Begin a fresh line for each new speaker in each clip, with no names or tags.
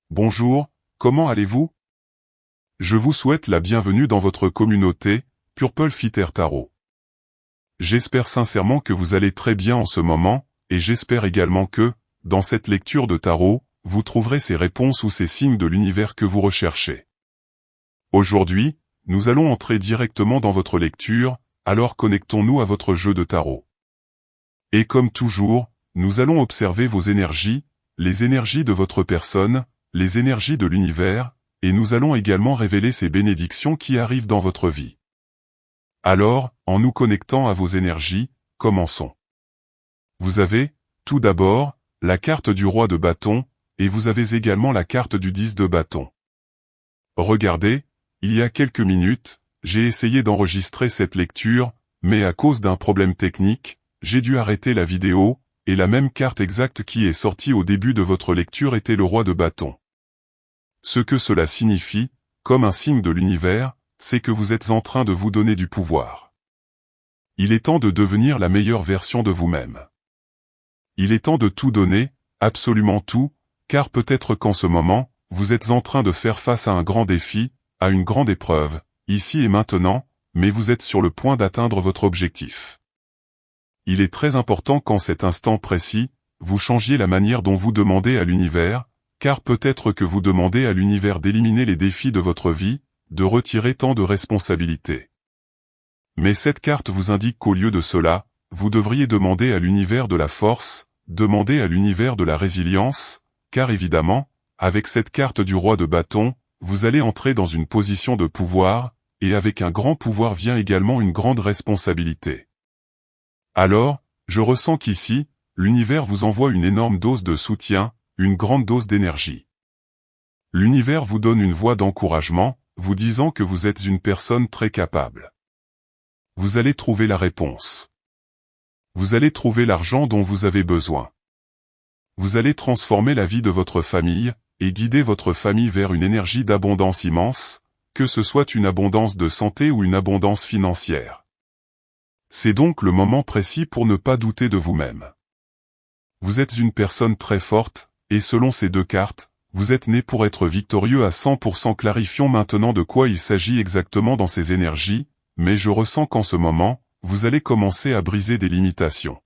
Bonjour, comment allez-vous? Je vous souhaite la bienvenue dans votre communauté, Purple Fitter Tarot. J'espère sincèrement que vous allez très bien en ce moment, et j'espère également que, dans cette lecture de tarot, vous trouverez ces réponses ou ces signes de l'univers que vous recherchez. Aujourd'hui, nous allons entrer directement dans votre lecture, alors connectons-nous à votre jeu de tarot. Et comme toujours, nous allons observer vos énergies, les énergies de votre personne, les énergies de l'univers, et nous allons également révéler ces bénédictions qui arrivent dans votre vie. Alors, en nous connectant à vos énergies, commençons. Vous avez, tout d'abord, la carte du roi de bâton, et vous avez également la carte du 10 de bâton. Regardez, il y a quelques minutes, j'ai essayé d'enregistrer cette lecture, mais à cause d'un problème technique, j'ai dû arrêter la vidéo, et la même carte exacte qui est sortie au début de votre lecture était le roi de bâton. Ce que cela signifie, comme un signe de l'univers, c'est que vous êtes en train de vous donner du pouvoir. Il est temps de devenir la meilleure version de vous-même. Il est temps de tout donner, absolument tout, car peut-être qu'en ce moment, vous êtes en train de faire face à un grand défi, à une grande épreuve, ici et maintenant, mais vous êtes sur le point d'atteindre votre objectif. Il est très important qu'en cet instant précis, vous changiez la manière dont vous demandez à l'univers, car peut-être que vous demandez à l'univers d'éliminer les défis de votre vie, de retirer tant de responsabilités. Mais cette carte vous indique qu'au lieu de cela, vous devriez demander à l'univers de la force, demander à l'univers de la résilience, car évidemment, avec cette carte du roi de bâton, vous allez entrer dans une position de pouvoir, et avec un grand pouvoir vient également une grande responsabilité. Alors, je ressens qu'ici, l'univers vous envoie une énorme dose de soutien, une grande dose d'énergie. L'univers vous donne une voix d'encouragement, vous disant que vous êtes une personne très capable. Vous allez trouver la réponse. Vous allez trouver l'argent dont vous avez besoin. Vous allez transformer la vie de votre famille, et guider votre famille vers une énergie d'abondance immense, que ce soit une abondance de santé ou une abondance financière. C'est donc le moment précis pour ne pas douter de vous-même. Vous êtes une personne très forte, et selon ces deux cartes, vous êtes né pour être victorieux à 100%. Clarifions maintenant de quoi il s'agit exactement dans ces énergies, mais je ressens qu'en ce moment, vous allez commencer à briser des limitations.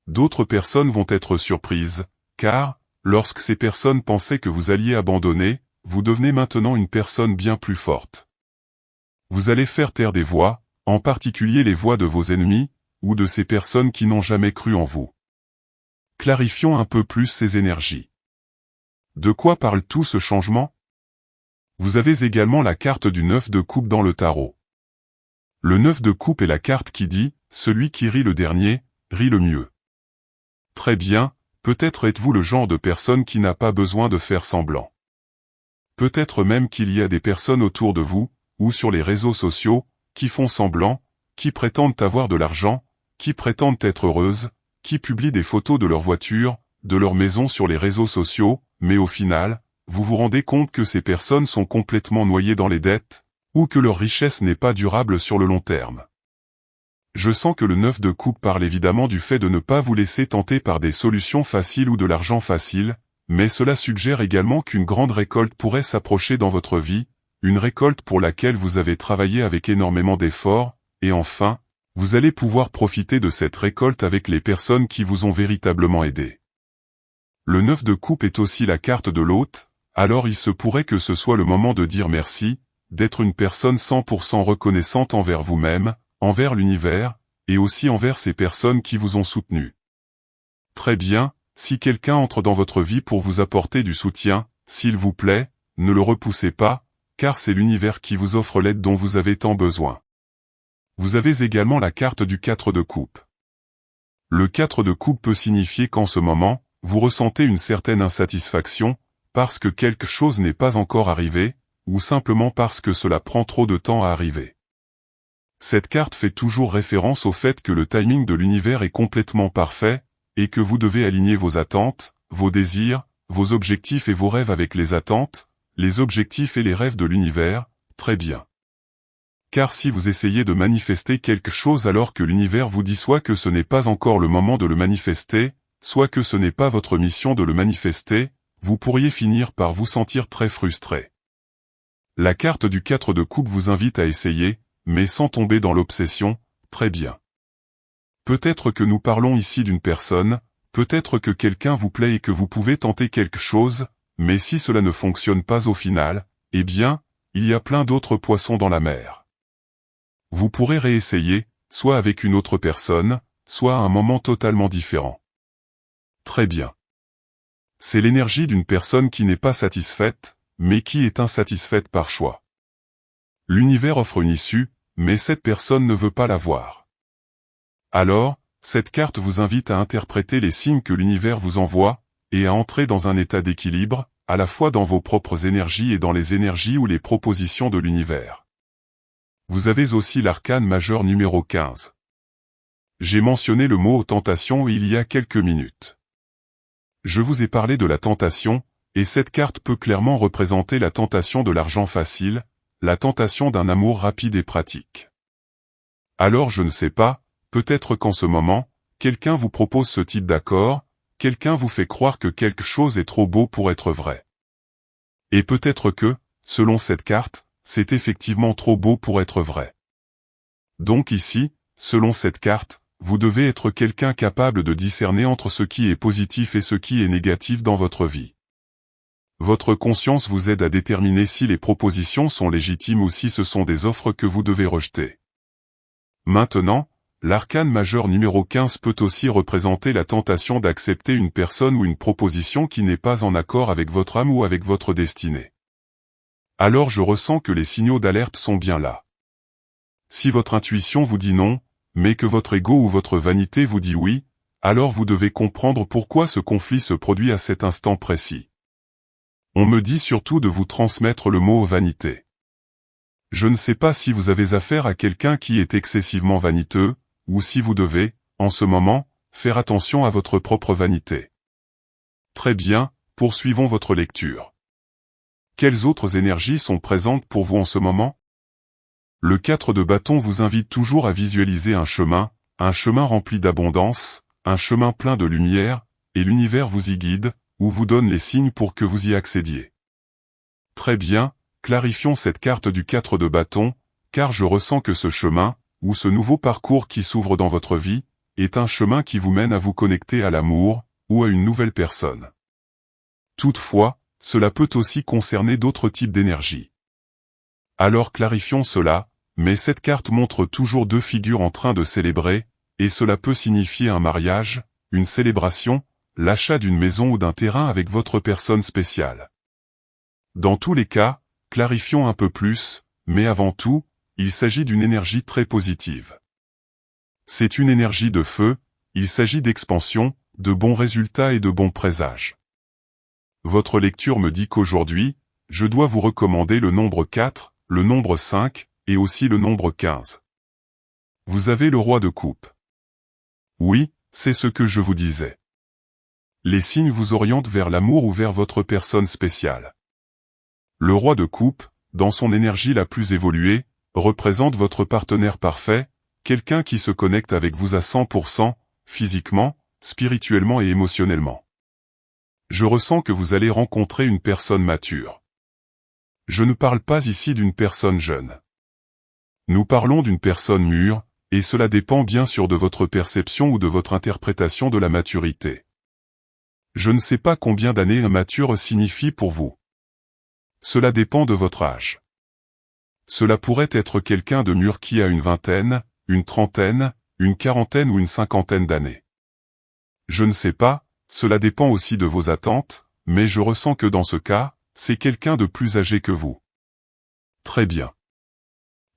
D'autres personnes vont être surprises, car, lorsque ces personnes pensaient que vous alliez abandonner, vous devenez maintenant une personne bien plus forte. Vous allez faire taire des voix, en particulier les voix de vos ennemis, ou de ces personnes qui n'ont jamais cru en vous. Clarifions un peu plus ces énergies. De quoi parle tout ce changement? Vous avez également la carte du 9 de coupe dans le tarot. Le 9 de coupe est la carte qui dit « Celui qui rit le dernier, rit le mieux ». Très bien, peut-être êtes-vous le genre de personne qui n'a pas besoin de faire semblant. Peut-être même qu'il y a des personnes autour de vous, ou sur les réseaux sociaux, qui font semblant, qui prétendent avoir de l'argent, qui prétendent être heureuses, qui publient des photos de leur voiture, de leur maison sur les réseaux sociaux, mais au final, vous vous rendez compte que ces personnes sont complètement noyées dans les dettes, ou que leur richesse n'est pas durable sur le long terme. Je sens que le 9 de coupe parle évidemment du fait de ne pas vous laisser tenter par des solutions faciles ou de l'argent facile, mais cela suggère également qu'une grande récolte pourrait s'approcher dans votre vie, une récolte pour laquelle vous avez travaillé avec énormément d'efforts, et enfin, vous allez pouvoir profiter de cette récolte avec les personnes qui vous ont véritablement aidé. Le 9 de coupe est aussi la carte de l'hôte, alors il se pourrait que ce soit le moment de dire merci, d'être une personne 100% reconnaissante envers vous-même, envers l'univers, et aussi envers ces personnes qui vous ont soutenu. Très bien, si quelqu'un entre dans votre vie pour vous apporter du soutien, s'il vous plaît, ne le repoussez pas, car c'est l'univers qui vous offre l'aide dont vous avez tant besoin. Vous avez également la carte du 4 de coupe. Le 4 de coupe peut signifier qu'en ce moment, vous ressentez une certaine insatisfaction, parce que quelque chose n'est pas encore arrivé, ou simplement parce que cela prend trop de temps à arriver. Cette carte fait toujours référence au fait que le timing de l'univers est complètement parfait, et que vous devez aligner vos attentes, vos désirs, vos objectifs et vos rêves avec les attentes, les objectifs et les rêves de l'univers, très bien. Car si vous essayez de manifester quelque chose alors que l'univers vous dit soit que ce n'est pas encore le moment de le manifester, soit que ce n'est pas votre mission de le manifester, vous pourriez finir par vous sentir très frustré. La carte du 4 de coupe vous invite à essayer, mais sans tomber dans l'obsession, très bien. Peut-être que nous parlons ici d'une personne, peut-être que quelqu'un vous plaît et que vous pouvez tenter quelque chose, mais si cela ne fonctionne pas au final, eh bien, il y a plein d'autres poissons dans la mer. Vous pourrez réessayer, soit avec une autre personne, soit à un moment totalement différent. Très bien. C'est l'énergie d'une personne qui n'est pas satisfaite, mais qui est insatisfaite par choix. L'univers offre une issue, mais cette personne ne veut pas la voir. Alors, cette carte vous invite à interpréter les signes que l'univers vous envoie, et à entrer dans un état d'équilibre, à la fois dans vos propres énergies et dans les énergies ou les propositions de l'univers. Vous avez aussi l'arcane majeur numéro 15. J'ai mentionné le mot tentation il y a quelques minutes. Je vous ai parlé de la tentation, et cette carte peut clairement représenter la tentation de l'argent facile, la tentation d'un amour rapide et pratique. Alors je ne sais pas, peut-être qu'en ce moment, quelqu'un vous propose ce type d'accord, quelqu'un vous fait croire que quelque chose est trop beau pour être vrai. Et peut-être que, selon cette carte, c'est effectivement trop beau pour être vrai. Donc ici, selon cette carte, vous devez être quelqu'un capable de discerner entre ce qui est positif et ce qui est négatif dans votre vie. Votre conscience vous aide à déterminer si les propositions sont légitimes ou si ce sont des offres que vous devez rejeter. Maintenant, l'arcane majeur numéro 15 peut aussi représenter la tentation d'accepter une personne ou une proposition qui n'est pas en accord avec votre âme ou avec votre destinée. Alors je ressens que les signaux d'alerte sont bien là. Si votre intuition vous dit non, mais que votre ego ou votre vanité vous dit oui, alors vous devez comprendre pourquoi ce conflit se produit à cet instant précis. On me dit surtout de vous transmettre le mot vanité. Je ne sais pas si vous avez affaire à quelqu'un qui est excessivement vaniteux, ou si vous devez, en ce moment, faire attention à votre propre vanité. Très bien, poursuivons votre lecture. Quelles autres énergies sont présentes pour vous en ce moment? Le 4 de bâton vous invite toujours à visualiser un chemin rempli d'abondance, un chemin plein de lumière, et l'univers vous y guide, ou vous donne les signes pour que vous y accédiez. Très bien, clarifions cette carte du 4 de bâton, car je ressens que ce chemin, ou ce nouveau parcours qui s'ouvre dans votre vie, est un chemin qui vous mène à vous connecter à l'amour, ou à une nouvelle personne. Toutefois, cela peut aussi concerner d'autres types d'énergie. Alors clarifions cela, mais cette carte montre toujours deux figures en train de célébrer, et cela peut signifier un mariage, une célébration, l'achat d'une maison ou d'un terrain avec votre personne spéciale. Dans tous les cas, clarifions un peu plus, mais avant tout, il s'agit d'une énergie très positive. C'est une énergie de feu, il s'agit d'expansion, de bons résultats et de bons présages. Votre lecture me dit qu'aujourd'hui, je dois vous recommander le nombre 4, le nombre 5, et aussi le nombre 15. Vous avez le roi de coupe. Oui, c'est ce que je vous disais. Les signes vous orientent vers l'amour ou vers votre personne spéciale. Le roi de coupe, dans son énergie la plus évoluée, représente votre partenaire parfait, quelqu'un qui se connecte avec vous à 100%, physiquement, spirituellement et émotionnellement. Je ressens que vous allez rencontrer une personne mature. Je ne parle pas ici d'une personne jeune. Nous parlons d'une personne mûre, et cela dépend bien sûr de votre perception ou de votre interprétation de la maturité. Je ne sais pas combien d'années mature signifie pour vous. Cela dépend de votre âge. Cela pourrait être quelqu'un de mûr qui a une vingtaine, une trentaine, une quarantaine ou une cinquantaine d'années. Je ne sais pas, cela dépend aussi de vos attentes, mais je ressens que dans ce cas, c'est quelqu'un de plus âgé que vous. Très bien.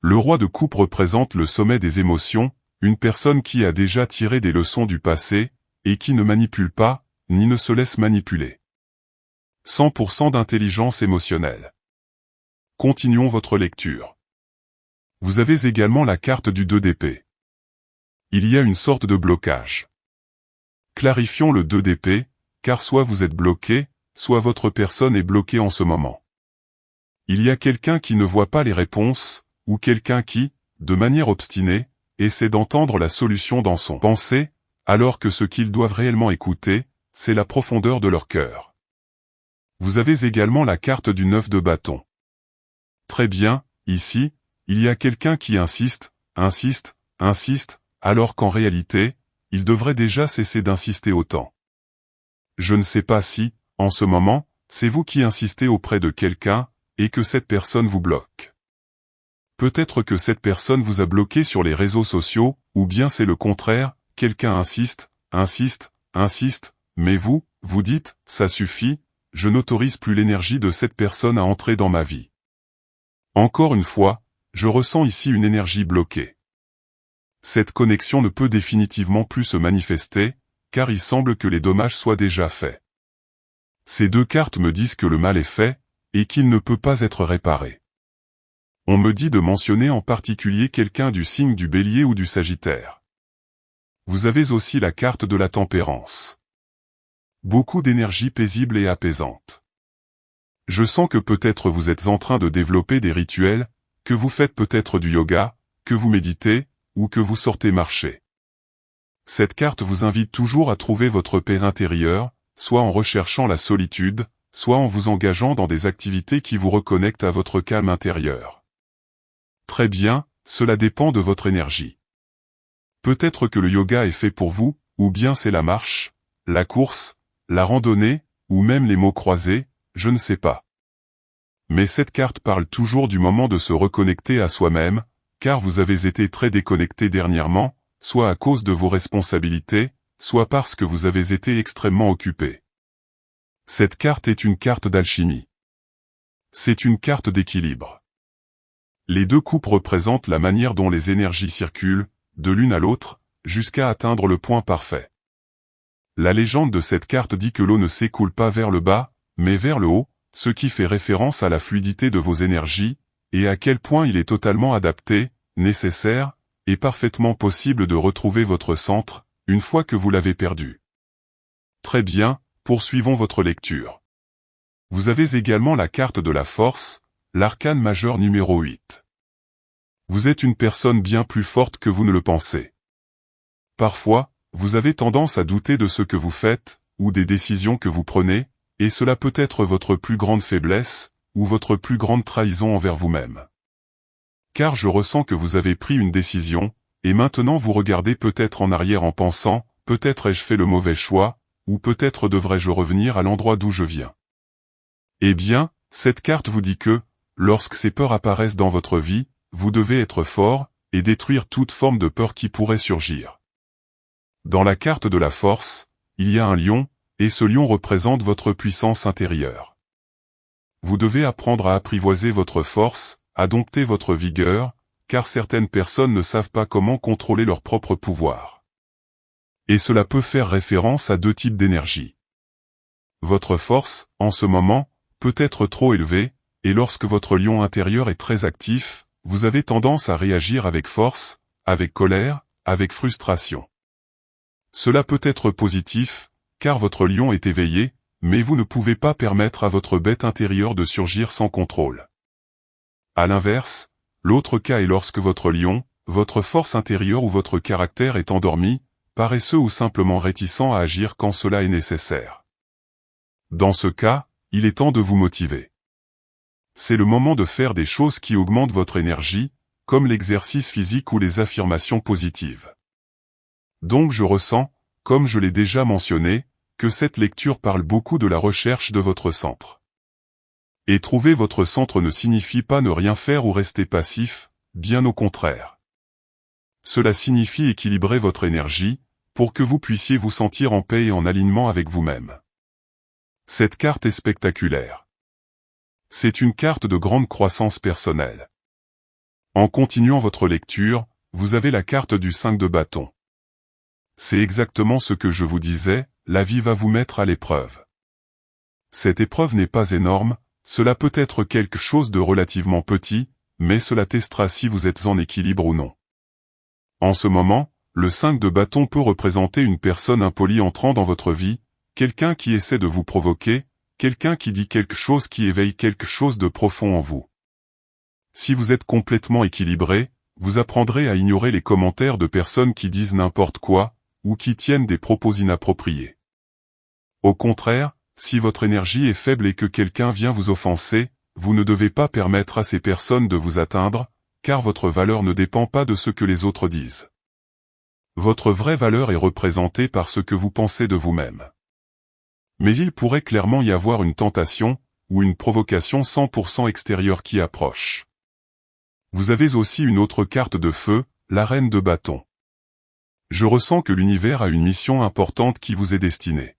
Le roi de coupe représente le sommet des émotions, une personne qui a déjà tiré des leçons du passé, et qui ne manipule pas, ni ne se laisse manipuler. 100% d'intelligence émotionnelle. Continuons votre lecture. Vous avez également la carte du 2 d'épée. Il y a une sorte de blocage. Clarifions le 2 d'épée, car soit vous êtes bloqué, soit votre personne est bloquée en ce moment. Il y a quelqu'un qui ne voit pas les réponses, ou quelqu'un qui, de manière obstinée, essaie d'entendre la solution dans son pensée, alors que ce qu'ils doivent réellement écouter, c'est la profondeur de leur cœur. Vous avez également la carte du 9 de bâton. Très bien, ici, il y a quelqu'un qui insiste, alors qu'en réalité, il devrait déjà cesser d'insister autant. Je ne sais pas si, en ce moment, c'est vous qui insistez auprès de quelqu'un, et que cette personne vous bloque. Peut-être que cette personne vous a bloqué sur les réseaux sociaux, ou bien c'est le contraire, quelqu'un insiste, mais vous dites, ça suffit, je n'autorise plus l'énergie de cette personne à entrer dans ma vie. Encore une fois, je ressens ici une énergie bloquée. Cette connexion ne peut définitivement plus se manifester, car il semble que les dommages soient déjà faits. Ces deux cartes me disent que le mal est fait, et qu'il ne peut pas être réparé. On me dit de mentionner en particulier quelqu'un du signe du Bélier ou du Sagittaire. Vous avez aussi la carte de la tempérance. Beaucoup d'énergie paisible et apaisante. Je sens que peut-être vous êtes en train de développer des rituels, que vous faites peut-être du yoga, que vous méditez, ou que vous sortez marcher. Cette carte vous invite toujours à trouver votre paix intérieure, soit en recherchant la solitude, soit en vous engageant dans des activités qui vous reconnectent à votre calme intérieur. Très bien, cela dépend de votre énergie. Peut-être que le yoga est fait pour vous, ou bien c'est la marche, la course, la randonnée, ou même les mots croisés, je ne sais pas. Mais cette carte parle toujours du moment de se reconnecter à soi-même, car vous avez été très déconnecté dernièrement, soit à cause de vos responsabilités, soit parce que vous avez été extrêmement occupé. Cette carte est une carte d'alchimie. C'est une carte d'équilibre. Les deux coupes représentent la manière dont les énergies circulent, de l'une à l'autre, jusqu'à atteindre le point parfait. La légende de cette carte dit que l'eau ne s'écoule pas vers le bas, mais vers le haut, ce qui fait référence à la fluidité de vos énergies, et à quel point il est totalement adapté, nécessaire, et parfaitement possible de retrouver votre centre, une fois que vous l'avez perdu. Très bien, poursuivons votre lecture. Vous avez également la carte de la force, l'arcane majeur numéro 8. Vous êtes une personne bien plus forte que vous ne le pensez. Parfois, vous avez tendance à douter de ce que vous faites, ou des décisions que vous prenez, et cela peut être votre plus grande faiblesse, ou votre plus grande trahison envers vous-même. Car je ressens que vous avez pris une décision, et maintenant vous regardez peut-être en arrière en pensant, peut-être ai-je fait le mauvais choix, ou peut-être devrais-je revenir à l'endroit d'où je viens. Eh bien, cette carte vous dit que, lorsque ces peurs apparaissent dans votre vie, vous devez être fort, et détruire toute forme de peur qui pourrait surgir. Dans la carte de la force, il y a un lion, et ce lion représente votre puissance intérieure. Vous devez apprendre à apprivoiser votre force, à dompter votre vigueur, car certaines personnes ne savent pas comment contrôler leur propre pouvoir. Et cela peut faire référence à deux types d'énergie. Votre force, en ce moment, peut être trop élevée, et lorsque votre lion intérieur est très actif, vous avez tendance à réagir avec force, avec colère, avec frustration. Cela peut être positif, car votre lion est éveillé, mais vous ne pouvez pas permettre à votre bête intérieure de surgir sans contrôle. À l'inverse, l'autre cas est lorsque votre lion, votre force intérieure ou votre caractère est endormi, paresseux ou simplement réticent à agir quand cela est nécessaire. Dans ce cas, il est temps de vous motiver. C'est le moment de faire des choses qui augmentent votre énergie, comme l'exercice physique ou les affirmations positives. Donc je ressens, comme je l'ai déjà mentionné, que cette lecture parle beaucoup de la recherche de votre centre. Et trouver votre centre ne signifie pas ne rien faire ou rester passif, bien au contraire. Cela signifie équilibrer votre énergie, pour que vous puissiez vous sentir en paix et en alignement avec vous-même. Cette carte est spectaculaire. C'est une carte de grande croissance personnelle. En continuant votre lecture, vous avez la carte du 5 de bâton. C'est exactement ce que je vous disais, la vie va vous mettre à l'épreuve. Cette épreuve n'est pas énorme, cela peut être quelque chose de relativement petit, mais cela testera si vous êtes en équilibre ou non. En ce moment, le 5 de bâton peut représenter une personne impolie entrant dans votre vie, quelqu'un qui essaie de vous provoquer, quelqu'un qui dit quelque chose qui éveille quelque chose de profond en vous. Si vous êtes complètement équilibré, vous apprendrez à ignorer les commentaires de personnes qui disent n'importe quoi, ou qui tiennent des propos inappropriés. Au contraire, si votre énergie est faible et que quelqu'un vient vous offenser, vous ne devez pas permettre à ces personnes de vous atteindre, car votre valeur ne dépend pas de ce que les autres disent. Votre vraie valeur est représentée par ce que vous pensez de vous-même. Mais il pourrait clairement y avoir une tentation, ou une provocation 100% extérieure qui approche. Vous avez aussi une autre carte de feu, la reine de bâton. Je ressens que l'univers a une mission importante qui vous est destinée.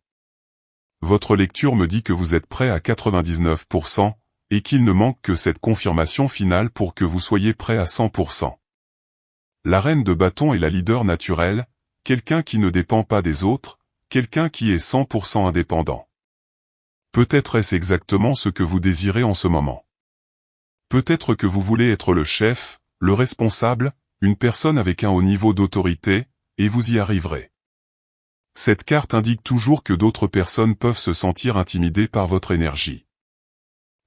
Votre lecture me dit que vous êtes prêt à 99%, et qu'il ne manque que cette confirmation finale pour que vous soyez prêt à 100%. La reine de bâton est la leader naturelle, quelqu'un qui ne dépend pas des autres, quelqu'un qui est 100% indépendant. Peut-être est-ce exactement ce que vous désirez en ce moment. Peut-être que vous voulez être le chef, le responsable, une personne avec un haut niveau d'autorité, et vous y arriverez. Cette carte indique toujours que d'autres personnes peuvent se sentir intimidées par votre énergie.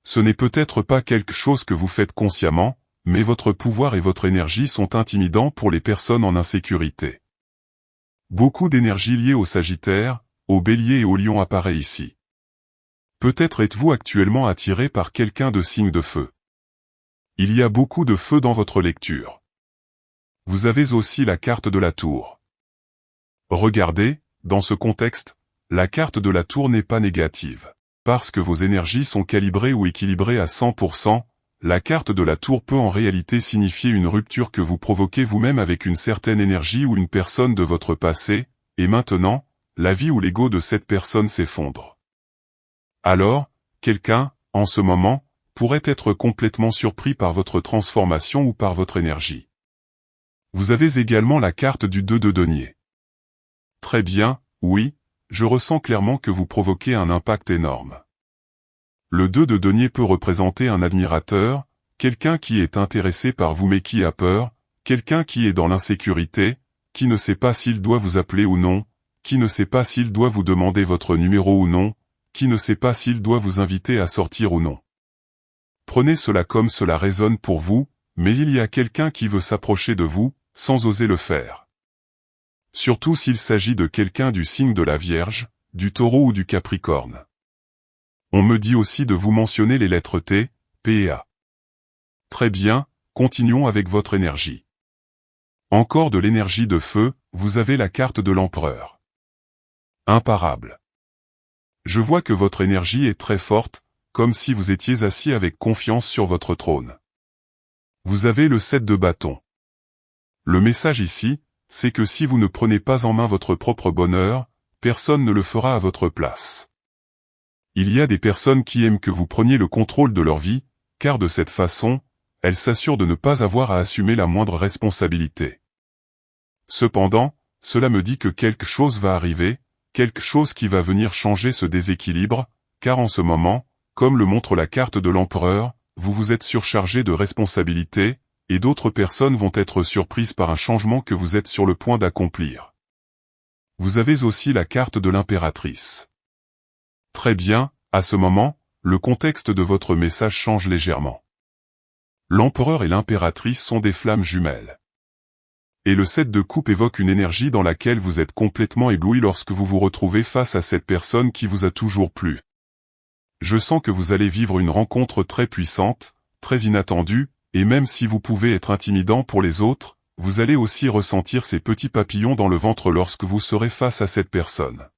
Ce n'est peut-être pas quelque chose que vous faites consciemment, mais votre pouvoir et votre énergie sont intimidants pour les personnes en insécurité. Beaucoup d'énergie liée au Sagittaire, au Bélier et au Lion apparaît ici. Peut-être êtes-vous actuellement attiré par quelqu'un de signe de feu. Il y a beaucoup de feu dans votre lecture. Vous avez aussi la carte de la tour. Regardez, dans ce contexte, la carte de la tour n'est pas négative. Parce que vos énergies sont calibrées ou équilibrées à 100%, la carte de la tour peut en réalité signifier une rupture que vous provoquez vous-même avec une certaine énergie ou une personne de votre passé, et maintenant, la vie ou l'ego de cette personne s'effondre. Alors, quelqu'un, en ce moment, pourrait être complètement surpris par votre transformation ou par votre énergie. Vous avez également la carte du 2 de denier. Très bien, oui, je ressens clairement que vous provoquez un impact énorme. Le 2 de denier peut représenter un admirateur, quelqu'un qui est intéressé par vous mais qui a peur, quelqu'un qui est dans l'insécurité, qui ne sait pas s'il doit vous appeler ou non, qui ne sait pas s'il doit vous demander votre numéro ou non, qui ne sait pas s'il doit vous inviter à sortir ou non. Prenez cela comme cela résonne pour vous, mais il y a quelqu'un qui veut s'approcher de vous, sans oser le faire. Surtout s'il s'agit de quelqu'un du signe de la Vierge, du Taureau ou du Capricorne. On me dit aussi de vous mentionner les lettres T, P et A. Très bien, continuons avec votre énergie. Encore de l'énergie de feu, vous avez la carte de l'empereur. Imparable. Je vois que votre énergie est très forte, comme si vous étiez assis avec confiance sur votre trône. Vous avez le 7 de bâton. Le message ici, c'est que si vous ne prenez pas en main votre propre bonheur, personne ne le fera à votre place. Il y a des personnes qui aiment que vous preniez le contrôle de leur vie, car de cette façon, elles s'assurent de ne pas avoir à assumer la moindre responsabilité. Cependant, cela me dit que quelque chose va arriver, quelque chose qui va venir changer ce déséquilibre, car en ce moment, comme le montre la carte de l'empereur, vous vous êtes surchargé de responsabilités, et d'autres personnes vont être surprises par un changement que vous êtes sur le point d'accomplir. Vous avez aussi la carte de l'impératrice. Très bien, à ce moment, le contexte de votre message change légèrement. L'empereur et l'impératrice sont des flammes jumelles. Et le 7 de coupe évoque une énergie dans laquelle vous êtes complètement ébloui lorsque vous vous retrouvez face à cette personne qui vous a toujours plu. Je sens que vous allez vivre une rencontre très puissante, très inattendue, et même si vous pouvez être intimidant pour les autres, vous allez aussi ressentir ces petits papillons dans le ventre lorsque vous serez face à cette personne.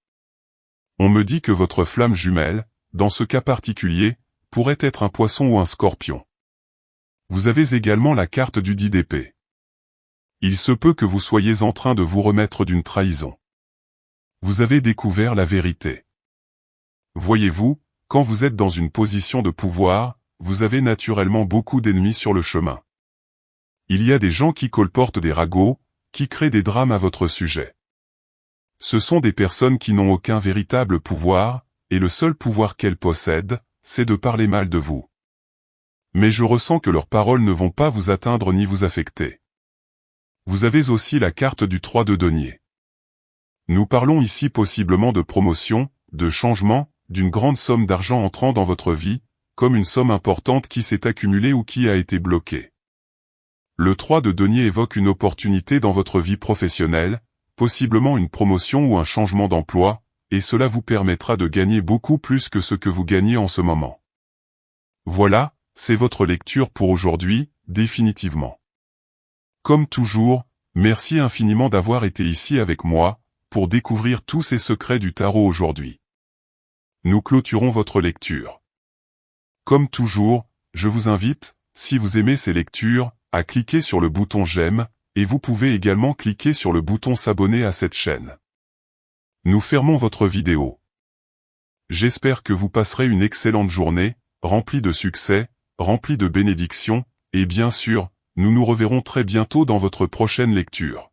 On me dit que votre flamme jumelle, dans ce cas particulier, pourrait être un poisson ou un scorpion. Vous avez également la carte du 10 d'épée. Il se peut que vous soyez en train de vous remettre d'une trahison. Vous avez découvert la vérité. Voyez-vous, quand vous êtes dans une position de pouvoir, vous avez naturellement beaucoup d'ennemis sur le chemin. Il y a des gens qui colportent des ragots, qui créent des drames à votre sujet. Ce sont des personnes qui n'ont aucun véritable pouvoir, et le seul pouvoir qu'elles possèdent, c'est de parler mal de vous. Mais je ressens que leurs paroles ne vont pas vous atteindre ni vous affecter. Vous avez aussi la carte du 3 de denier. Nous parlons ici possiblement de promotion, de changement, d'une grande somme d'argent entrant dans votre vie, comme une somme importante qui s'est accumulée ou qui a été bloquée. Le 3 de denier évoque une opportunité dans votre vie professionnelle, possiblement une promotion ou un changement d'emploi, et cela vous permettra de gagner beaucoup plus que ce que vous gagnez en ce moment. Voilà, c'est votre lecture pour aujourd'hui, définitivement. Comme toujours, merci infiniment d'avoir été ici avec moi, pour découvrir tous ces secrets du tarot aujourd'hui. Nous clôturons votre lecture. Comme toujours, je vous invite, si vous aimez ces lectures, à cliquer sur le bouton j'aime, et vous pouvez également cliquer sur le bouton s'abonner à cette chaîne. Nous fermons votre vidéo. J'espère que vous passerez une excellente journée, remplie de succès, remplie de bénédictions, et bien sûr, nous nous reverrons très bientôt dans votre prochaine lecture.